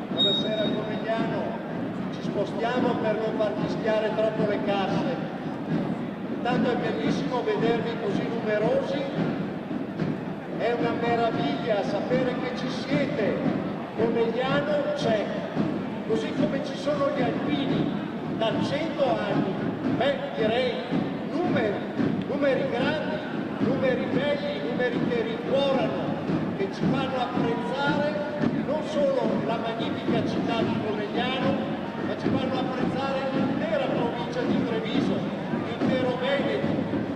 Buonasera Conegliano, ci spostiamo per non far fischiare troppo le casse. Intanto è bellissimo vedervi così numerosi, è una meraviglia sapere che ci siete. Conegliano c'è, così come ci sono gli alpini da 100 anni. Beh, direi numeri grandi, numeri belli, numeri che rincuorano, che ci fanno apprezzare non solo la magnifica città di Conegliano, ma ci fanno apprezzare l'intera provincia di Treviso, l'intero Veneto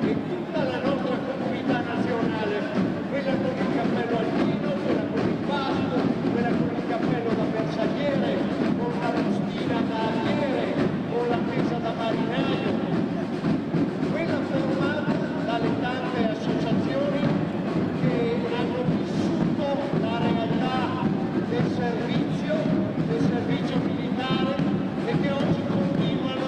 e tutta la nostra comunità nazionale, quella con il cappello alpino, quella con il pasco, quella con il cappello da bersagliere, con la bustina da alliere, con la tesa da marinaio, quella formata dalle tante associazioni che hanno vissuto la realtà del servizio militare e che oggi continuano,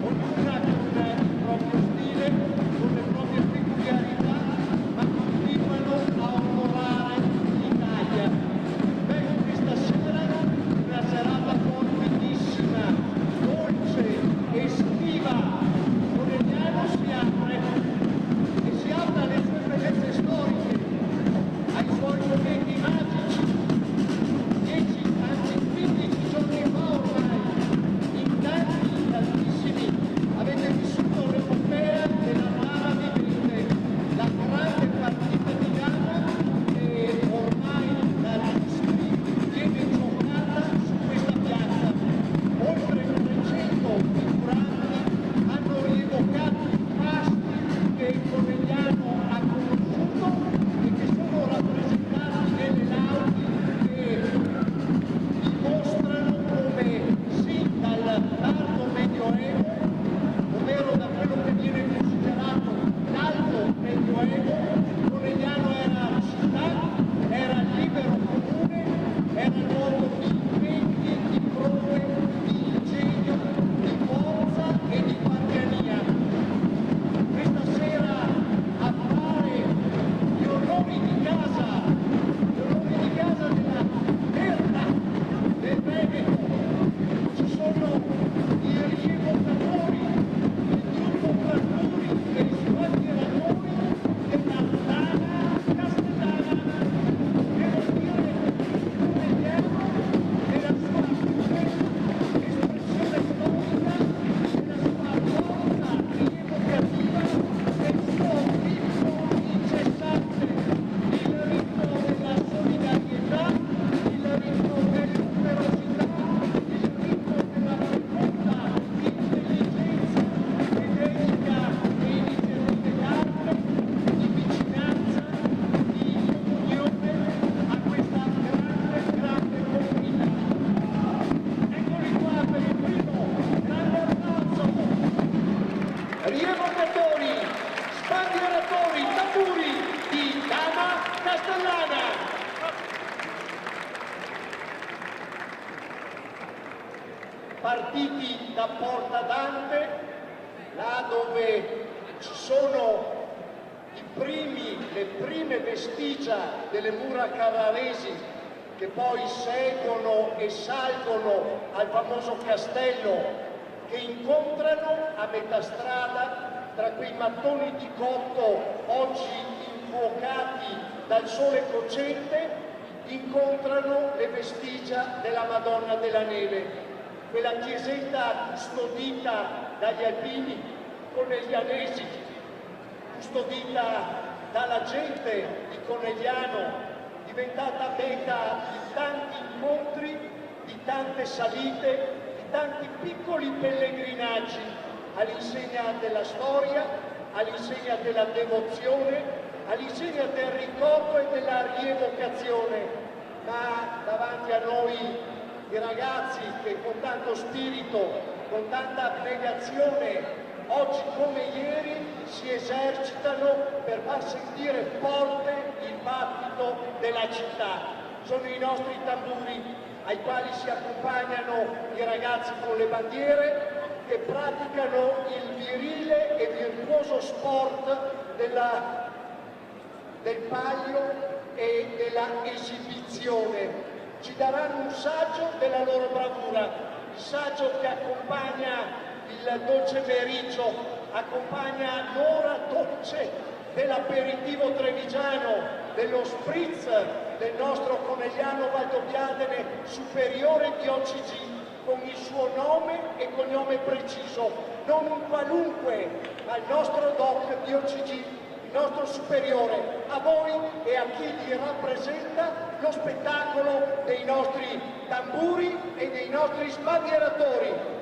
ognuna con il proprio stile, con le proprie peculiarità, ma continuano a onorare l'Italia. Beh, questa sera una serata morbidissima, dolce, estiva, Conegliano si apre e si apre alle sue bellezze storiche, ai suoi momenti magici. 10, anzi 15 giorni fa ormai, in tanti, tantissimi, avete vissuto l'epopea della Mara Vivente, la grande partita di Gama che ormai da lustri viene giocata su questa piazza. Oltre 300 figuranti hanno rievocato i pasti che il Conegliano ha conosciuto e che sono rappresentati nelle laudi che dimostrano come sin dal tardo medioevo, ovvero da quello che viene considerato l'alto medioevo, Conegliano era città, era libero comune, era luogo di impegni, di prove, di ingegno, di forza e di guardiania. Questa sera a fare gli onori di casa della terra del Veneto ci sono i rievocatori, il gruppo Platuri e i sbandieratori della Lana Castellana. Devo dire Conegliano nella sua espressione storica, nella sua forza rievocativa, nel suo ritmo incessante, il ritmo della solidarietà, il ritmo dell'operosità, il ritmo della profonda intelligenza che dedica le iniziative d'arte, di vicinanza, di unione a questa grande comunità. Eccoli qua per il primo grande applauso. Rievocatori, sbandieratori, tamburi di Dama Castellana. Partiti da Porta Dante, là dove ci sono le prime vestigia delle mura carraresi che poi seguono e salgono al famoso castello, che incontrano a metà strada tra quei mattoni di cotto oggi infuocati dal sole cocente, incontrano le vestigia della Madonna della Neve, quella chiesetta custodita dagli alpini, coneglianesi, custodita dalla gente di Conegliano, diventata meta di tanti incontri, di tante salite, di tanti piccoli pellegrinaggi all'insegna della storia, all'insegna della devozione, all'insegna del ricordo e della rievocazione. Ma davanti a noi i ragazzi che con tanto spirito, con tanta abnegazione, oggi come ieri si esercitano per far sentire forte il battito della città. Sono i nostri tamburi ai quali si accompagnano i ragazzi con le bandiere che praticano il virile e virtuoso sport del palio e della esibizione. Ci daranno un saggio della loro bravura, il saggio che accompagna il dolce meriggio, accompagna l'ora dolce dell'aperitivo trevigiano, dello spritz del nostro Conegliano Valdobbiadene superiore di OCG, con il suo nome e cognome preciso, non un qualunque, ma il nostro DOC di OCG, il nostro superiore. A voi e a chi li rappresenta lo spettacolo dei nostri tamburi e dei nostri sbandieratori.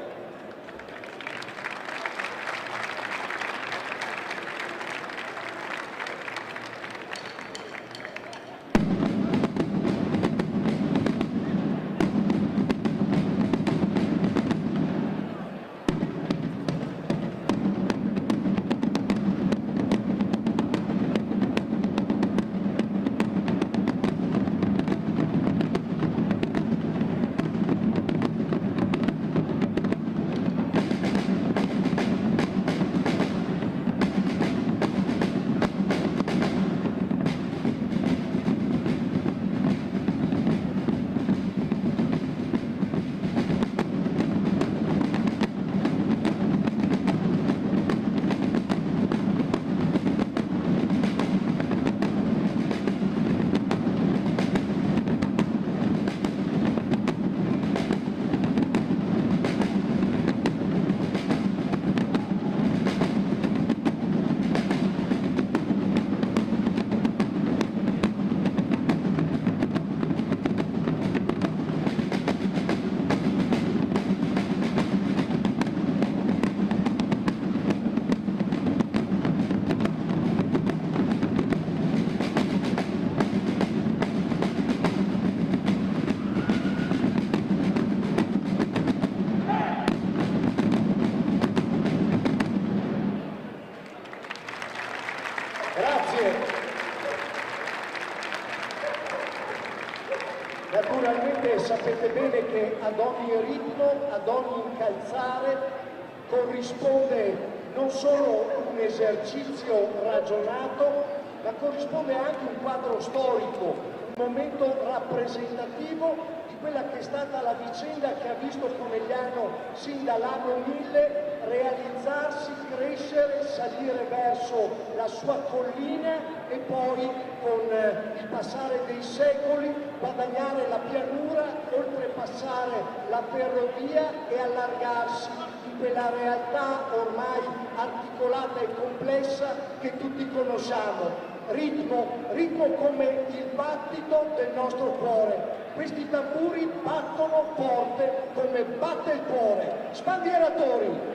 Naturalmente sapete bene che ad ogni ritmo, ad ogni incalzare corrisponde non solo un esercizio ragionato, ma corrisponde anche un quadro storico, un momento rappresentativo di quella che è stata la vicenda che ha visto Conegliano sin dall'anno 1000 realizzarsi, crescere, salire verso la sua collina e poi con il passare dei secoli guadagnare la pianura, oltrepassare la ferrovia e allargarsi in quella realtà ormai articolata e complessa che tutti conosciamo. Ritmo come il battito del nostro cuore. Questi tamburi battono forte come batte il cuore. Sbandieratori!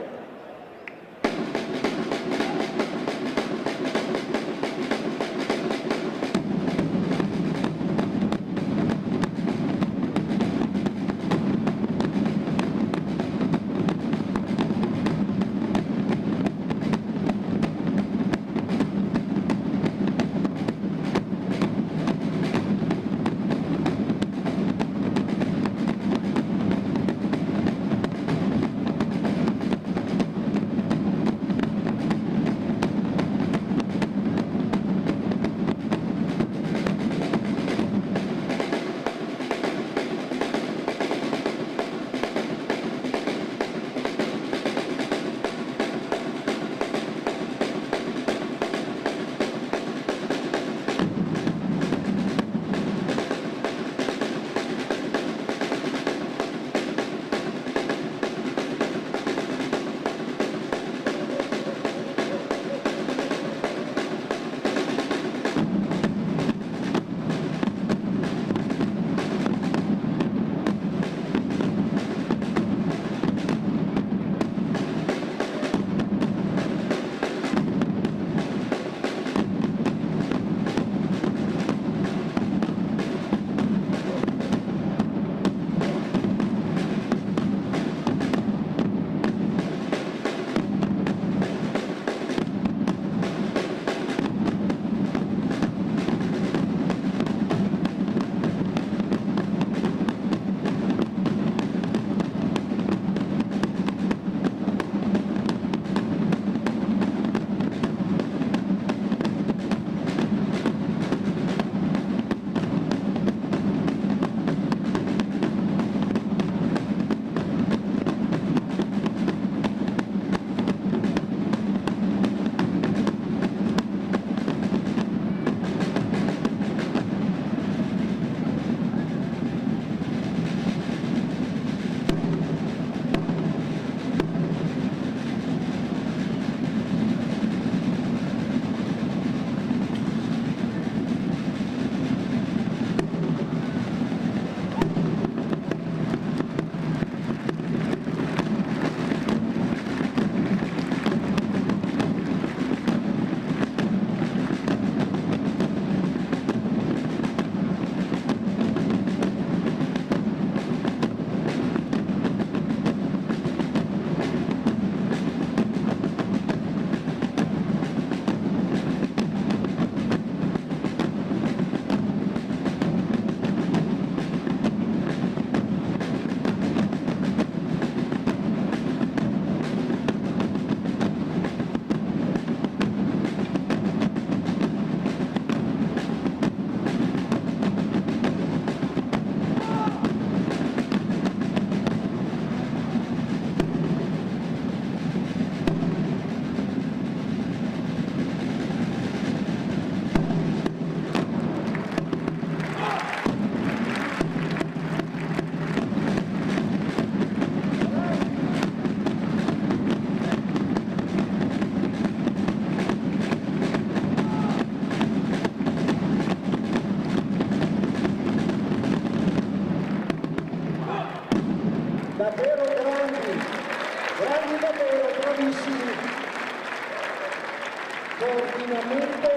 allineamento,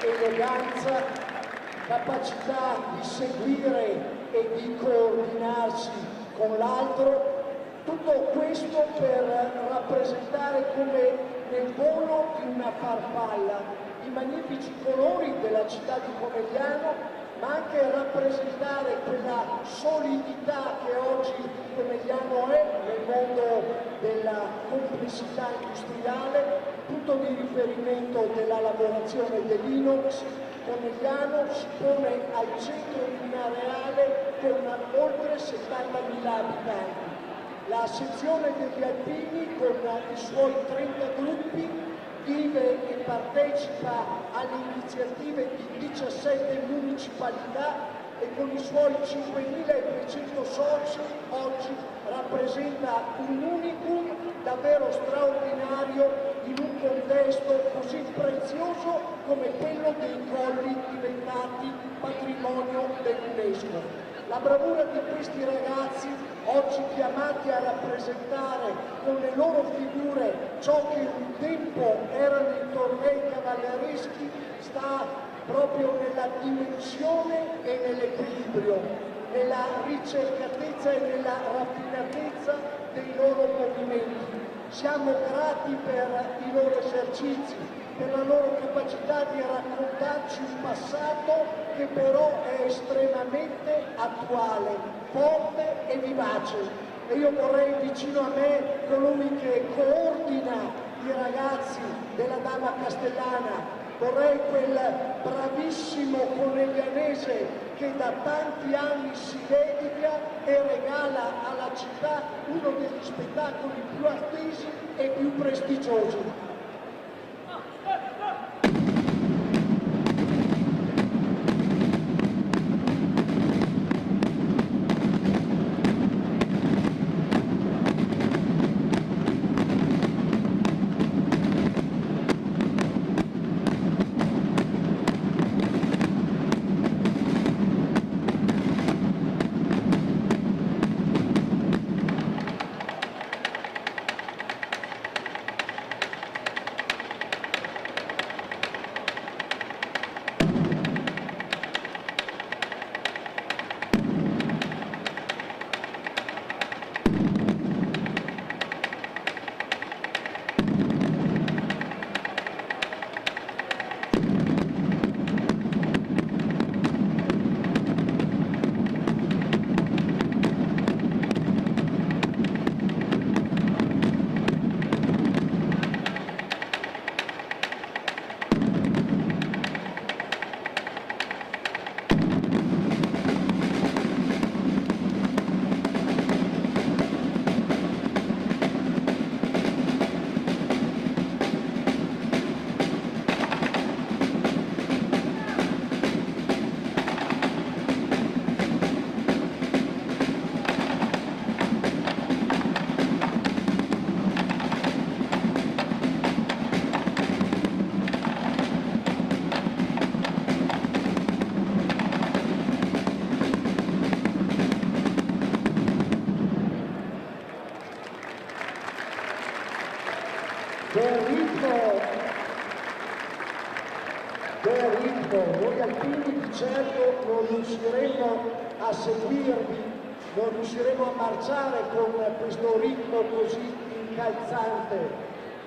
eleganza, capacità di seguire e di coordinarsi con l'altro, tutto questo per rappresentare come nel volo di una farfalla i magnifici colori della città di Conegliano, ma anche rappresentare quella solidità che oggi Conegliano è nel mondo della complessità industriale, punto di riferimento della lavorazione dell'inox. Conegliano si pone al centro di un areale con oltre 70.000 abitanti. La sezione degli Alpini, con i suoi 30 gruppi, vive e partecipa alle iniziative di 17 municipalità e con i suoi 5.200 soci oggi rappresenta un unicum davvero straordinario in un contesto così prezioso come quello dei colli diventati patrimonio dell'UNESCO. La bravura di questi ragazzi, oggi chiamati a rappresentare con le loro figure ciò che un tempo erano i tornei cavallereschi, sta proprio nella dimensione e nell'equilibrio, nella ricercatezza e nella raffinatezza dei loro movimenti. Siamo grati per i loro esercizi, per la loro capacità di raccontarci un passato che però è estremamente attuale, forte e vivace. E io vorrei vicino a me colui che coordina i ragazzi della Dama Castellana, vorrei quel bravissimo coneglianese che da tanti anni si dedica e regala alla città uno degli spettacoli più attesi e più prestigiosi. Per ritmo, noi alpini di certo non riusciremo a seguirvi, non riusciremo a marciare con questo ritmo così incalzante,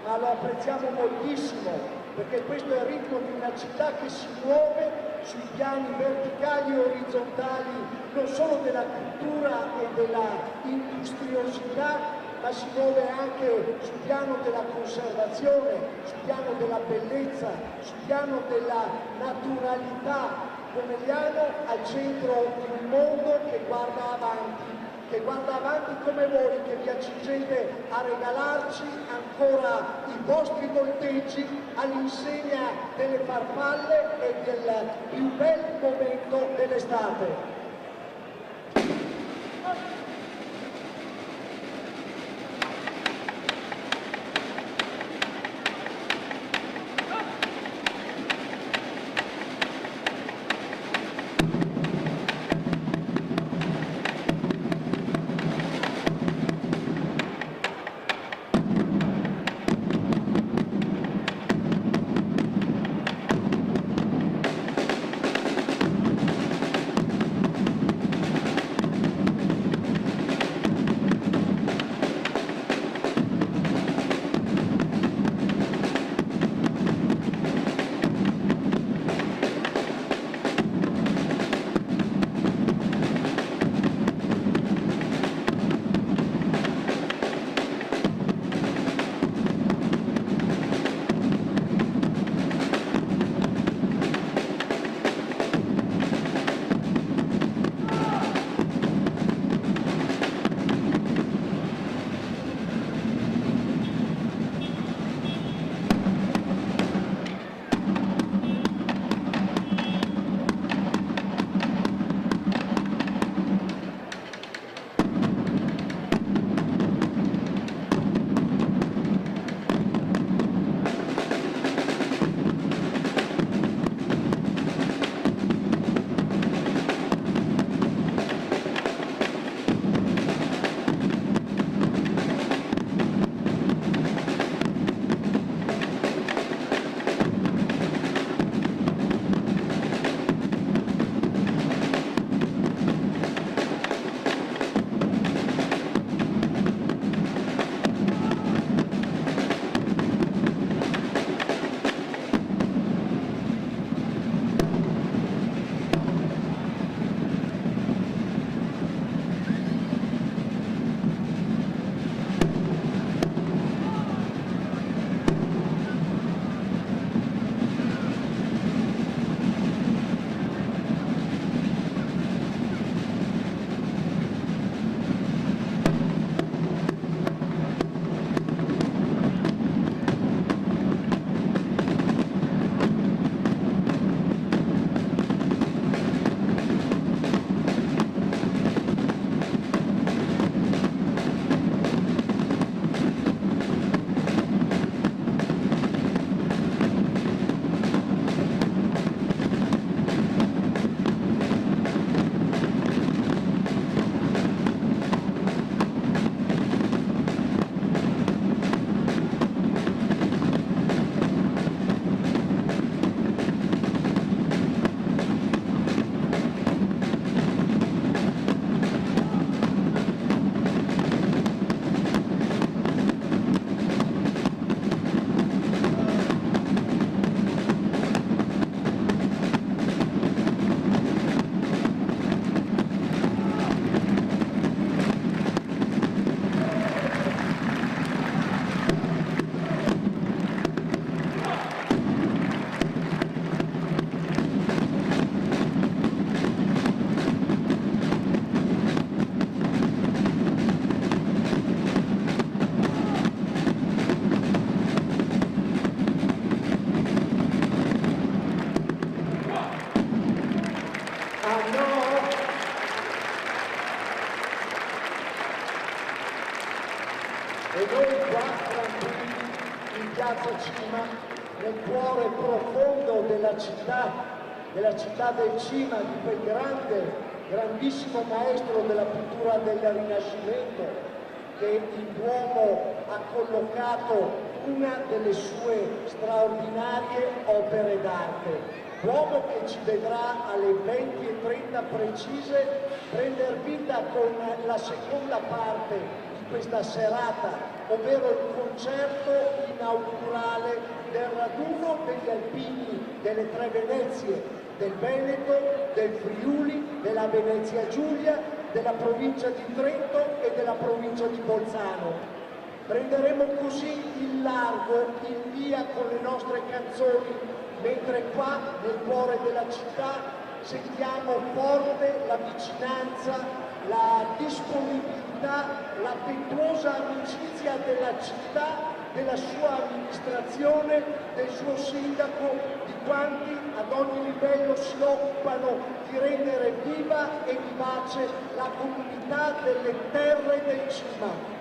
ma lo apprezziamo moltissimo, perché questo è il ritmo di una città che si muove sui piani verticali e orizzontali, non solo della cultura e della industriosità, ma si muove anche sul piano della conservazione, sul piano della bellezza, sul piano della naturalità. Conegliano al centro di un mondo che guarda avanti come voi che vi accingete a regalarci ancora i vostri volteggi all'insegna delle farfalle e del più bel momento dell'estate. Cima, nel cuore profondo della città del Cima, di quel grandissimo maestro della pittura del Rinascimento, che il Duomo ha collocato una delle sue straordinarie opere d'arte. Duomo che ci vedrà alle 20:30 precise prendere vita con la seconda parte di questa serata, ovvero il concerto inaugurale del raduno degli alpini delle tre Venezie, del Veneto, del Friuli, della Venezia Giulia, della provincia di Trento e della provincia di Bolzano. Prenderemo così il largo in via con le nostre canzoni, mentre qua nel cuore della città sentiamo forte la vicinanza, la disponibilità, l'affettuosa amicizia della città, della sua amministrazione, del suo sindaco, di quanti ad ogni livello si occupano di rendere viva e vivace la comunità delle terre del Cima.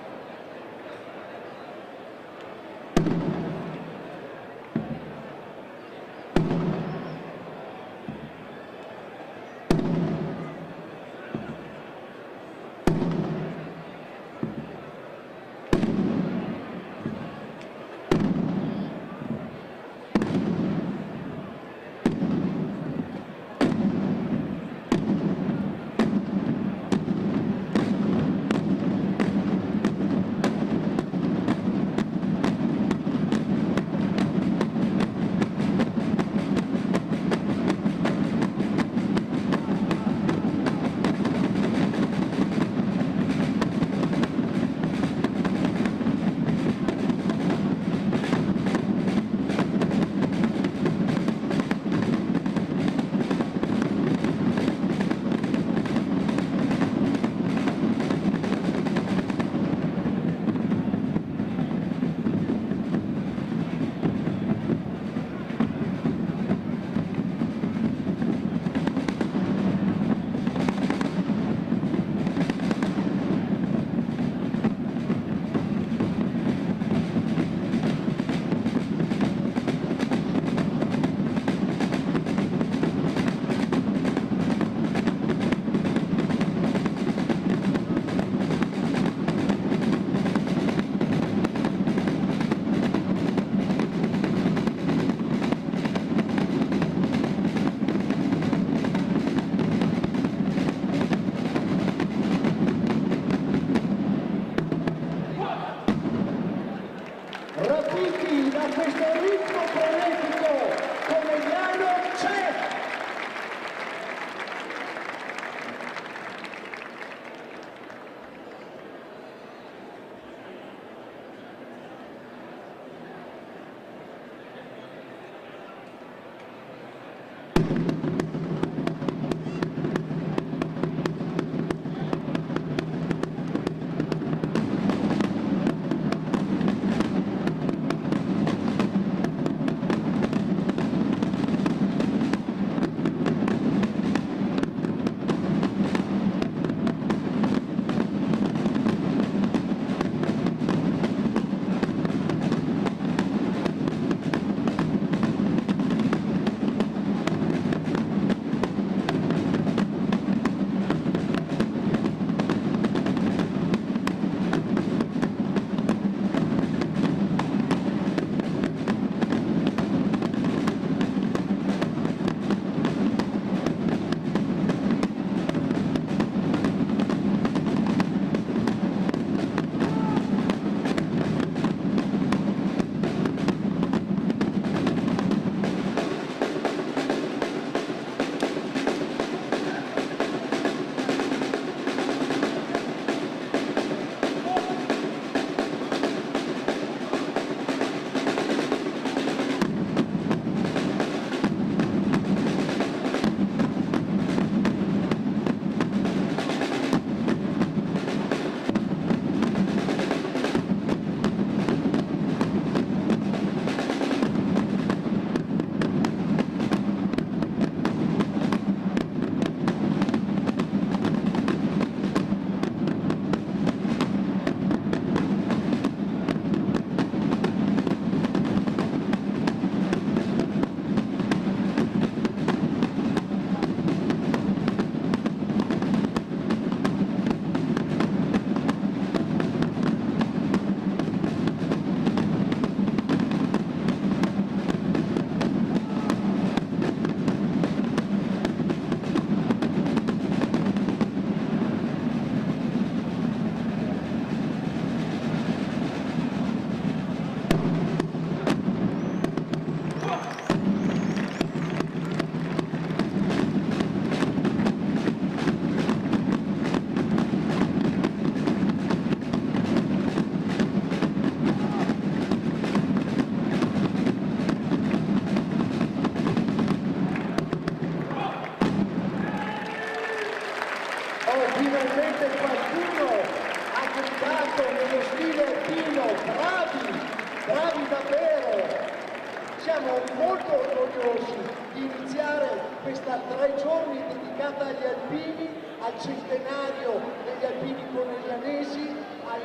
siamo molto orgogliosi di iniziare questa 3 giorni dedicata agli alpini, al centenario degli alpini coneglianesi, al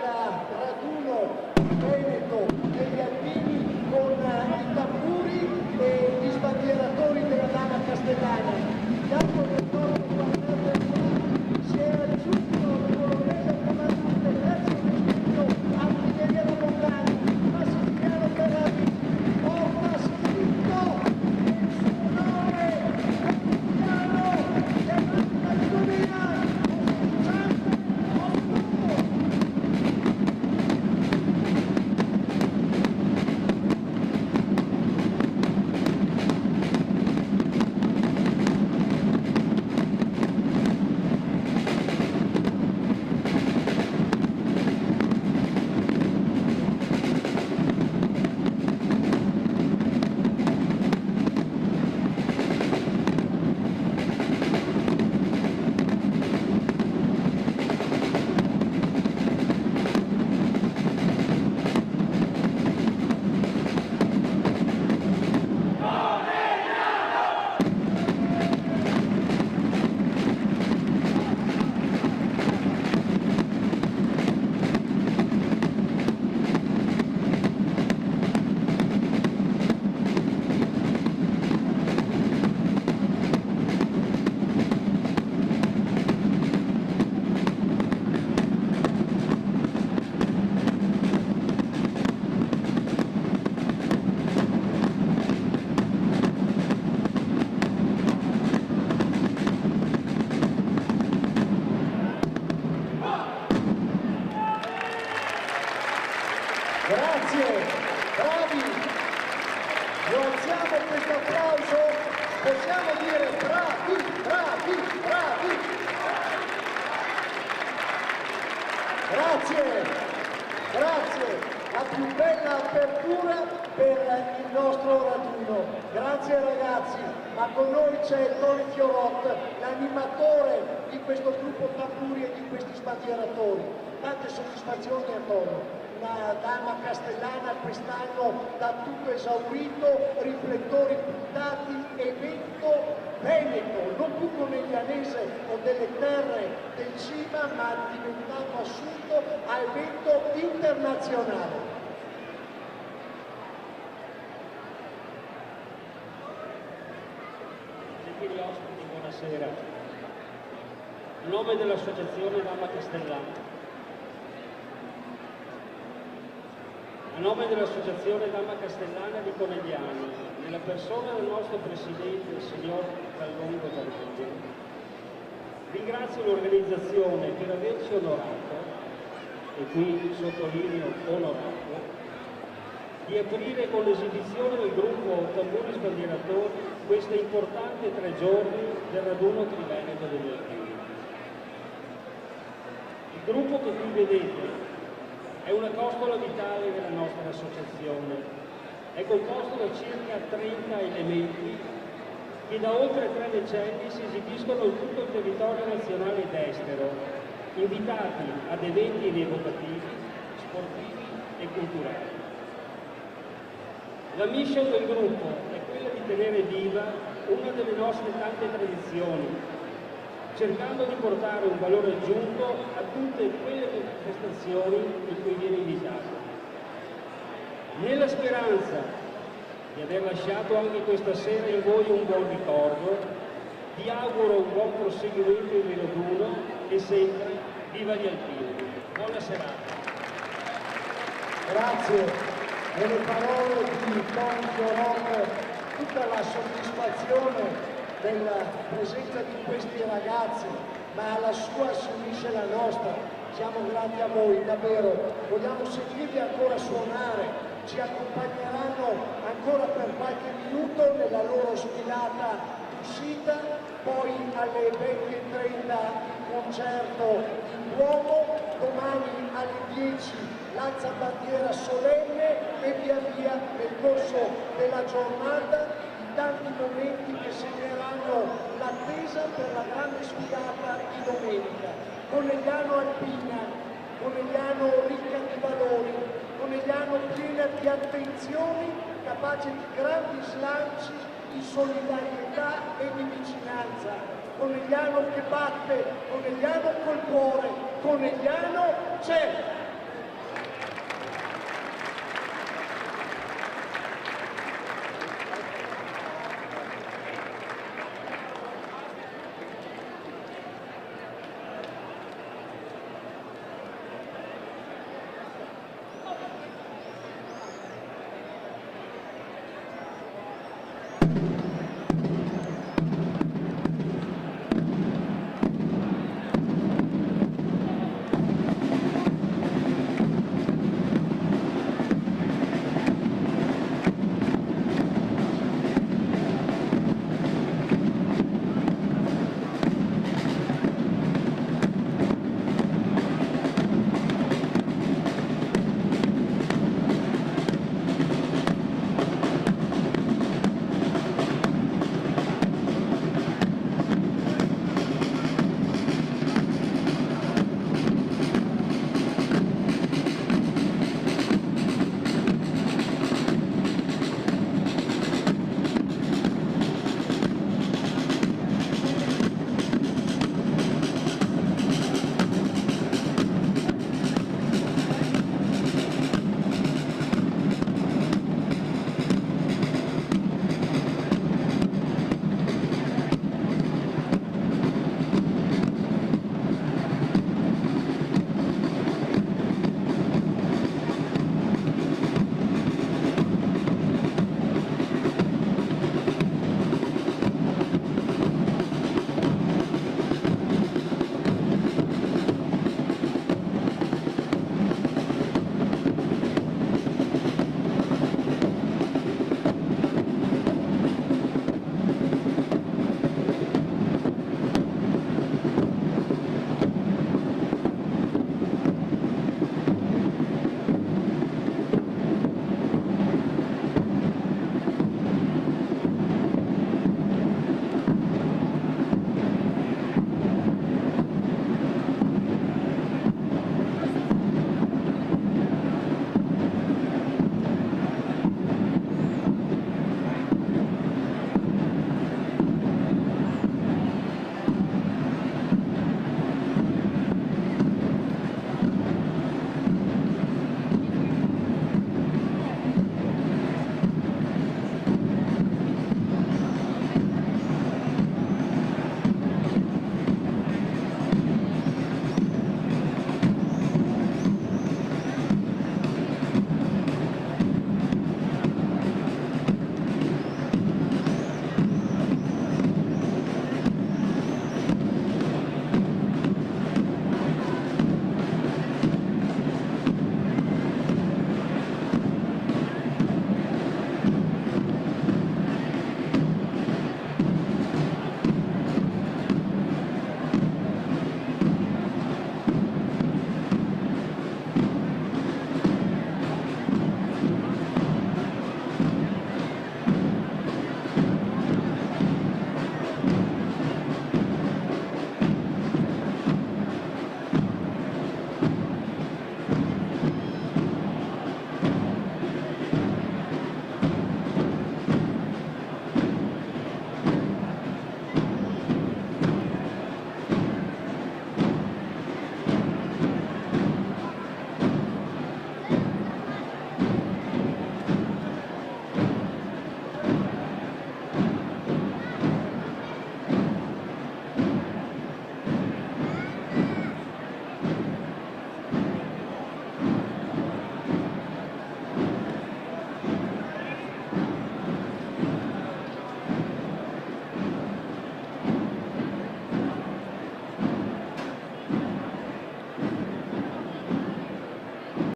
raduno veneto degli alpini con i tamburi e gli sbandieratori della Dama Castellana. Intanto del nostro quartiere si è raggiunto il colonnello comandante del terzo regimento artiglieria da montagna, Massimiliano Ferrari, porta scritto il suo nome quotidiano della Castellina. Grazie, bravi, lo alziamo questo applauso, possiamo dire bravi, bravi, bravi. Grazie, grazie, la più bella apertura per il nostro raduno. Grazie ragazzi, ma con noi c'è Tony Fiorot, l'animatore di questo gruppo tamburi e di questi sbandieratori. Tante soddisfazioni a Tony. La Dama Castellana quest'anno da tutto esaurito, riflettori puntati, evento veneto, non più coneglianese o delle terre del Cima, ma diventato assunto a evento internazionale. Gentili ospiti, buonasera. A nome dell'Associazione Dama Castellana, a nome dell'Associazione Dama Castellana di Conegliano, nella persona del nostro Presidente, il signor Callongo Giardino, ringrazio l'organizzazione per averci onorato, e qui sottolineo onorato, di aprire con l'esibizione del gruppo Tamburi Sbandieratori queste importanti 3 giorni del raduno triveneto degli alpini. Il gruppo che qui vedete è una costola vitale della nostra associazione. È composto da circa 30 elementi che da oltre 3 decenni si esibiscono in tutto il territorio nazionale ed estero, invitati ad eventi rievocativi, sportivi e culturali. La mission del gruppo è quella di tenere viva una delle nostre tante tradizioni, cercando di portare un valore aggiunto a tutte quelle manifestazioni in cui viene invitato. Nella speranza di aver lasciato anche questa sera in voi un buon ricordo, vi auguro un buon proseguimento in raduno e sempre viva gli alpini. Buona serata. Grazie. Nelle parole di Tony Fiorot, tutta la soddisfazione della presenza di questi ragazzi, ma alla sua si unisce la nostra. Siamo grati a voi, davvero. Vogliamo sentirvi ancora suonare, ci accompagneranno ancora per qualche minuto nella loro sfilata d'uscita, poi alle 20:30 concerto in Duomo, domani alle 10 l'alza bandiera solenne e via via nel corso della giornata i tanti momenti che segneranno l'attesa per la grande sfilata di domenica. Conegliano alpina, Conegliano ricca di valori, Conegliano piena di attenzioni capace di grandi slanci di solidarietà e di vicinanza. Conegliano che batte, Conegliano col cuore, Conegliano c'è!